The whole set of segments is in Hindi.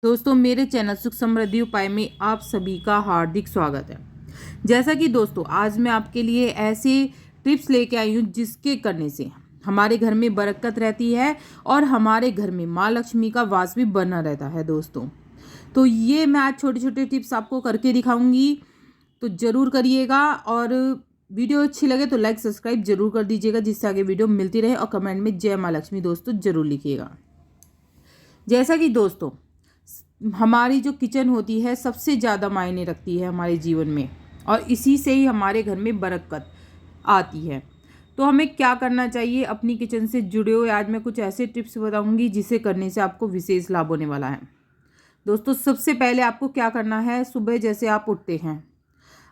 दोस्तों मेरे चैनल सुख समृद्धि उपाय में आप सभी का हार्दिक स्वागत है। जैसा कि दोस्तों आज मैं आपके लिए ऐसे टिप्स लेके आई हूँ जिसके करने से हमारे घर में बरकत रहती है और हमारे घर में माँ लक्ष्मी का वास भी बना रहता है। दोस्तों तो ये मैं आज छोटे छोटे टिप्स आपको करके दिखाऊंगी, तो ज़रूर करिएगा। और वीडियो अच्छी लगे तो लाइक सब्सक्राइब जरूर कर दीजिएगा, जिससे आगे वीडियो मिलती रहे। और कमेंट में जय माँ लक्ष्मी दोस्तों जरूर लिखिएगा। जैसा कि दोस्तों हमारी जो किचन होती है सबसे ज़्यादा मायने रखती है हमारे जीवन में, और इसी से ही हमारे घर में बरकत आती है। तो हमें क्या करना चाहिए अपनी किचन से जुड़े हुए आज मैं कुछ ऐसे टिप्स बताऊंगी जिसे करने से आपको विशेष लाभ होने वाला है। दोस्तों सबसे पहले आपको क्या करना है, सुबह जैसे आप उठते हैं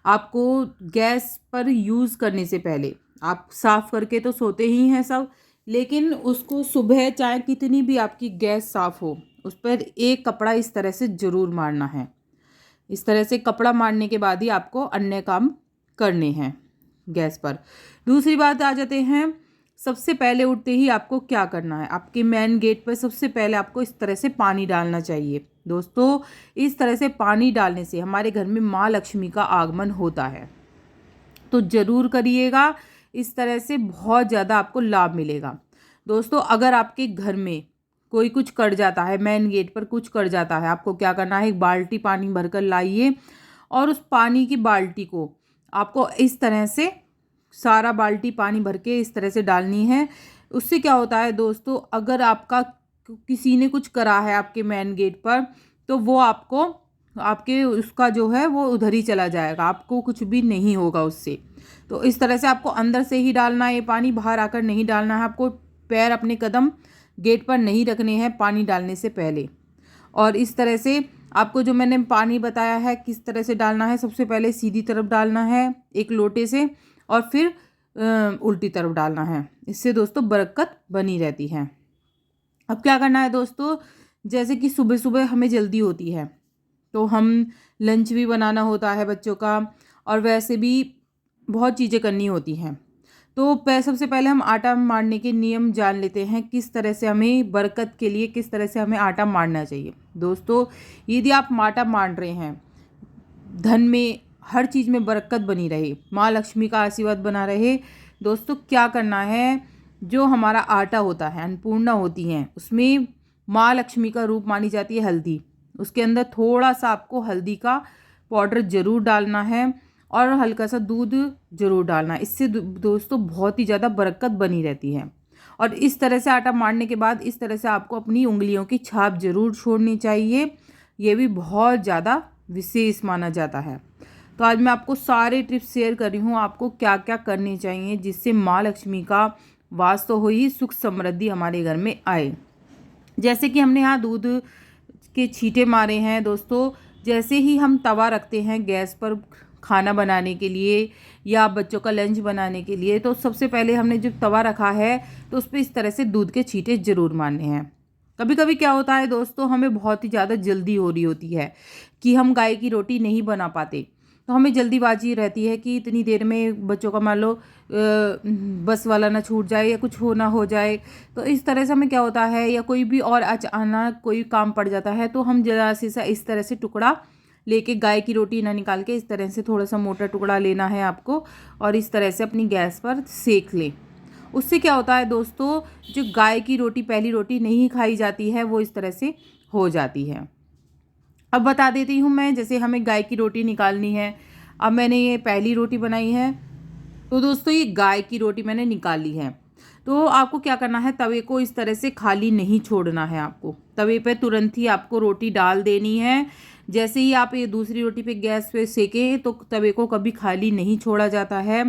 आपको गैस पर यूज़ करने से पहले आप साफ़ करके तो सोते ही हैं सब, लेकिन उसको सुबह चाहे कितनी भी आपकी गैस साफ़ हो उस पर एक कपड़ा इस तरह से ज़रूर मारना है। इस तरह से कपड़ा मारने के बाद ही आपको अन्य काम करने हैं गैस पर। दूसरी बात आ जाते हैं, सबसे पहले उठते ही आपको क्या करना है, आपके मेन गेट पर सबसे पहले आपको इस तरह से पानी डालना चाहिए। दोस्तों इस तरह से पानी डालने से हमारे घर में माँ लक्ष्मी का आगमन होता है, तो ज़रूर करिएगा। इस तरह से बहुत ज़्यादा आपको लाभ मिलेगा। दोस्तों अगर आपके घर में कोई कुछ कर जाता है, मेन गेट पर कुछ कर जाता है, आपको क्या करना है, एक बाल्टी पानी भरकर लाइए और उस पानी की बाल्टी को आपको इस तरह से सारा बाल्टी पानी भर के इस तरह से डालनी है। उससे क्या होता है दोस्तों, अगर आपका किसी ने कुछ करा है आपके मेन गेट पर तो वो आपको आपके उसका जो है वो उधर ही चला जाएगा, आपको कुछ भी नहीं होगा उससे। तो इस तरह से आपको अंदर से ही डालना है ये पानी, बाहर आकर नहीं डालना है। आपको पैर अपने कदम गेट पर नहीं रखने हैं पानी डालने से पहले। और इस तरह से आपको जो मैंने पानी बताया है किस तरह से डालना है, सबसे पहले सीधी तरफ डालना है एक लोटे से और फिर उल्टी तरफ डालना है। इससे दोस्तों बरकत बनी रहती है। अब क्या करना है दोस्तों, जैसे कि सुबह सुबह हमें जल्दी होती है तो हम लंच भी बनाना होता है बच्चों का, और वैसे भी बहुत चीज़ें करनी होती हैं। तो सबसे पहले हम आटा मारने के नियम जान लेते हैं, किस तरह से हमें बरकत के लिए किस तरह से हमें आटा मारना चाहिए। दोस्तों यदि आप आटा मार रहे हैं, धन में हर चीज़ में बरकत बनी रहे, माँ लक्ष्मी का आशीर्वाद बना रहे, दोस्तों क्या करना है, जो हमारा आटा होता है अन्नपूर्णा होती हैं उसमें माँ लक्ष्मी का रूप मानी जाती है हल्दी, उसके अंदर थोड़ा सा आपको हल्दी का पाउडर ज़रूर डालना है और हल्का सा दूध ज़रूर डालना है। इससे दोस्तों बहुत ही ज़्यादा बरकत बनी रहती है। और इस तरह से आटा मारने के बाद इस तरह से आपको अपनी उंगलियों की छाप ज़रूर छोड़नी चाहिए, ये भी बहुत ज़्यादा विशेष माना जाता है। तो आज मैं आपको सारे टिप्स शेयर कर रही हूँ आपको क्या क्या करनी चाहिए जिससे माँ लक्ष्मी का वास तो हो ही, सुख समृद्धि हमारे घर में आए। जैसे कि हमने यहाँ दूध के छींटे मारे हैं दोस्तों, जैसे ही हम तवा रखते हैं गैस पर खाना बनाने के लिए या बच्चों का लंच बनाने के लिए, तो सबसे पहले हमने जो तवा रखा है तो उस पर इस तरह से दूध के छींटे ज़रूर मारने हैं। कभी कभी क्या होता है दोस्तों, हमें बहुत ही ज़्यादा जल्दी हो रही होती है कि हम गाय की रोटी नहीं बना पाते, तो हमें जल्दीबाजी रहती है कि इतनी देर में बच्चों का मान लो बस वाला ना छूट जाए या कुछ हो ना हो जाए। तो इस तरह से हमें क्या होता है, या कोई भी और अचानक कोई काम पड़ जाता है तो हम जरा सा इस तरह से टुकड़ा लेके गाय की रोटी ना निकाल के इस तरह से थोड़ा सा मोटा टुकड़ा लेना है आपको और इस तरह से अपनी गैस पर सेक लें। उससे क्या होता है दोस्तों, जो गाय की रोटी पहली रोटी नहीं खाई जाती है वो इस तरह से हो जाती है। अब बता देती हूँ मैं, जैसे हमें गाय की रोटी निकालनी है। अब मैंने ये पहली रोटी बनाई है, तो दोस्तों ये गाय की रोटी मैंने निकाल ली है। तो आपको क्या करना है, तवे को इस तरह से खाली नहीं छोड़ना है, आपको तवे पे तुरंत ही आपको रोटी डाल देनी है। जैसे ही आप ये दूसरी रोटी पे गैस पे सेकें तो तवे को कभी खाली नहीं छोड़ा जाता है,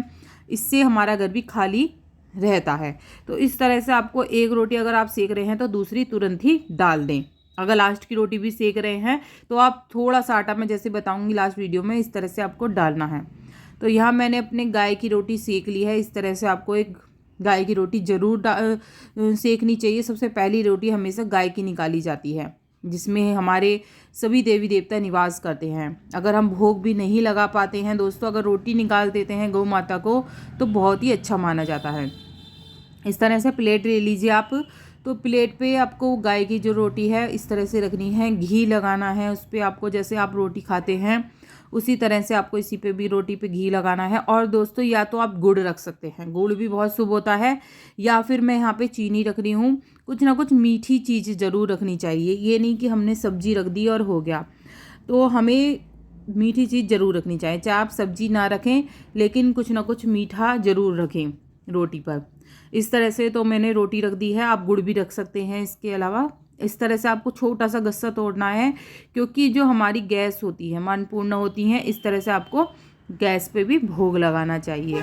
इससे हमारा घर भी खाली रहता है। तो इस तरह से आपको एक रोटी अगर आप सेक रहे हैं तो दूसरी तुरंत ही डाल दें। अगर लास्ट की रोटी भी सेक रहे हैं तो आप थोड़ा सा आटा, मैं जैसे बताऊंगी लास्ट वीडियो में, इस तरह से आपको डालना है। तो यहाँ मैंने अपने गाय की रोटी सेक ली है। इस तरह से आपको एक गाय की रोटी ज़रूर सेकनी चाहिए। सबसे पहली रोटी हमेशा गाय की निकाली जाती है, जिसमें हमारे सभी देवी देवता निवास करते हैं। अगर हम भोग भी नहीं लगा पाते हैं दोस्तों, अगर रोटी निकाल देते हैं गौ माता को तो बहुत ही अच्छा माना जाता है। इस तरह से प्लेट ले लीजिए आप, तो प्लेट पे आपको गाय की जो रोटी है इस तरह से रखनी है, घी लगाना है उस पर आपको, जैसे आप रोटी खाते हैं उसी तरह से आपको इसी पे भी रोटी पे घी लगाना है। और दोस्तों या तो आप गुड़ रख सकते हैं, गुड़ भी बहुत शुभ होता है, या फिर मैं यहाँ पे चीनी रख रही हूँ। कुछ ना कुछ मीठी चीज़ ज़रूर रखनी चाहिए, ये नहीं कि हमने सब्जी रख दी और हो गया। तो हमें मीठी चीज़ ज़रूर रखनी चाहिए, चाहे आप सब्जी ना रखें लेकिन कुछ ना कुछ मीठा ज़रूर रखें रोटी पर। इस तरह से तो मैंने रोटी रख दी है, आप गुड़ भी रख सकते हैं। इसके अलावा इस तरह से आपको छोटा सा गस्सा तोड़ना है, क्योंकि जो हमारी गैस होती है अन्नपूर्णा होती है, इस तरह से आपको गैस पे भी भोग लगाना चाहिए,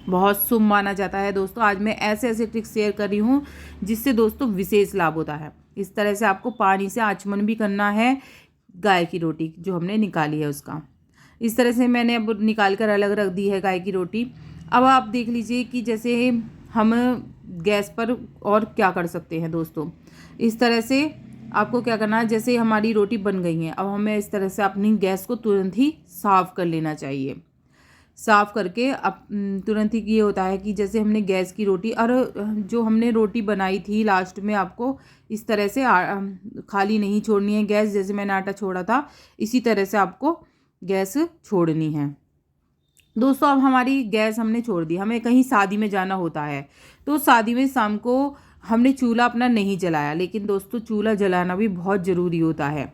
बहुत शुभ माना जाता है। दोस्तों आज मैं ऐसे ऐसे ट्रिक्स शेयर कर रही हूँ जिससे दोस्तों विशेष लाभ होता है। इस तरह से आपको पानी से आचमन भी करना है गाय की रोटी जो हमने निकाली है उसका। इस तरह से मैंने अब निकाल कर अलग रख दी है गाय की रोटी। अब आप देख लीजिए कि जैसे हम गैस पर और क्या कर सकते हैं दोस्तों। इस तरह से आपको क्या करना है, जैसे हमारी रोटी बन गई है, अब हमें इस तरह से अपनी गैस को तुरंत ही साफ़ कर लेना चाहिए। साफ़ करके अब तुरंत ही ये होता है कि जैसे हमने गैस की रोटी और जो हमने रोटी बनाई थी लास्ट में, आपको इस तरह से खाली नहीं छोड़नी है गैस, जैसे मैंने आटा छोड़ा था इसी तरह से आपको गैस छोड़नी है। दोस्तों अब हमारी गैस हमने छोड़ दी, हमें कहीं शादी में जाना होता है, तो शादी में शाम को हमने चूल्हा अपना नहीं जलाया, लेकिन दोस्तों चूल्हा जलाना भी बहुत ज़रूरी होता है,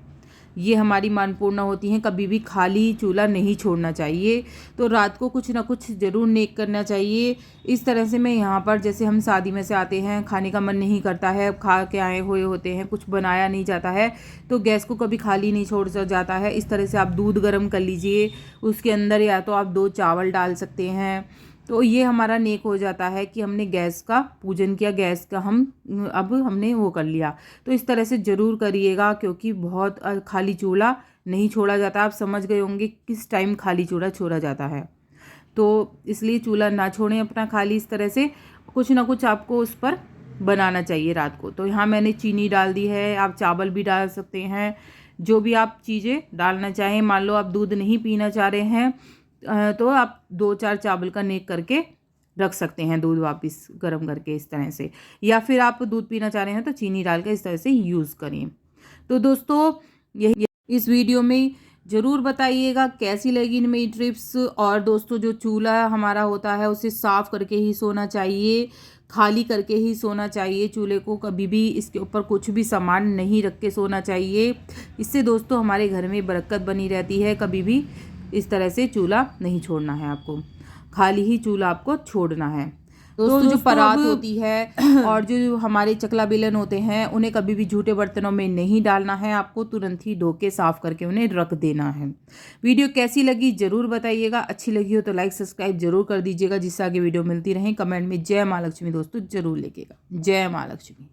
ये हमारी अन्नपूर्णा होती हैं, कभी भी खाली चूल्हा नहीं छोड़ना चाहिए। तो रात को कुछ ना कुछ ज़रूर नेक करना चाहिए। इस तरह से मैं यहाँ पर, जैसे हम शादी में से आते हैं, खाने का मन नहीं करता है, खा के आए हुए होते हैं, कुछ बनाया नहीं जाता है, तो गैस को कभी खाली नहीं छोड़ जाता है। इस तरह से आप दूध गर्म कर लीजिए, उसके अंदर या तो आप 2 चावल डाल सकते हैं, तो ये हमारा नेक हो जाता है कि हमने गैस का पूजन किया, गैस का अब हमने वो कर लिया। तो इस तरह से ज़रूर करिएगा, क्योंकि बहुत खाली चूल्हा नहीं छोड़ा जाता। आप समझ गए होंगे किस टाइम खाली चूल्हा छोड़ा जाता है, तो इसलिए चूल्हा ना छोड़ें अपना खाली। इस तरह से कुछ ना कुछ आपको उस पर बनाना चाहिए रात को। तो यहाँ मैंने चीनी डाल दी है, आप चावल भी डाल सकते हैं, जो भी आप चीज़ें डालना चाहें। मान लो आप दूध नहीं पीना चाह रहे हैं तो आप 2-4 चावल का नेक करके रख सकते हैं, दूध वापस गर्म करके इस तरह से, या फिर आप दूध पीना चाह रहे हैं तो चीनी डाल के इस तरह से यूज़ करें। तो दोस्तों यही इस वीडियो में ज़रूर बताइएगा कैसी लगी मेरी टिप्स। और दोस्तों जो चूल्हा हमारा होता है उसे साफ़ करके ही सोना चाहिए, खाली करके ही सोना चाहिए। चूल्हे को कभी भी इसके ऊपर कुछ भी सामान नहीं रख के सोना चाहिए, इससे दोस्तों हमारे घर में बरकत बनी रहती है। कभी भी इस तरह से चूल्हा नहीं छोड़ना है आपको, खाली ही चूल्हा आपको छोड़ना है। दोस्तों जो परात होती है और जो हमारे चकला बेलन होते हैं, उन्हें कभी भी झूठे बर्तनों में नहीं डालना है, आपको तुरंत ही धो के साफ़ करके उन्हें रख देना है। वीडियो कैसी लगी ज़रूर बताइएगा, अच्छी लगी हो तो लाइक सब्सक्राइब जरूर कर दीजिएगा, जिससे आगे वीडियो मिलती रहें। कमेंट में जय माँ लक्ष्मी दोस्तों ज़रूर लिखिएगा। जय माँ लक्ष्मी।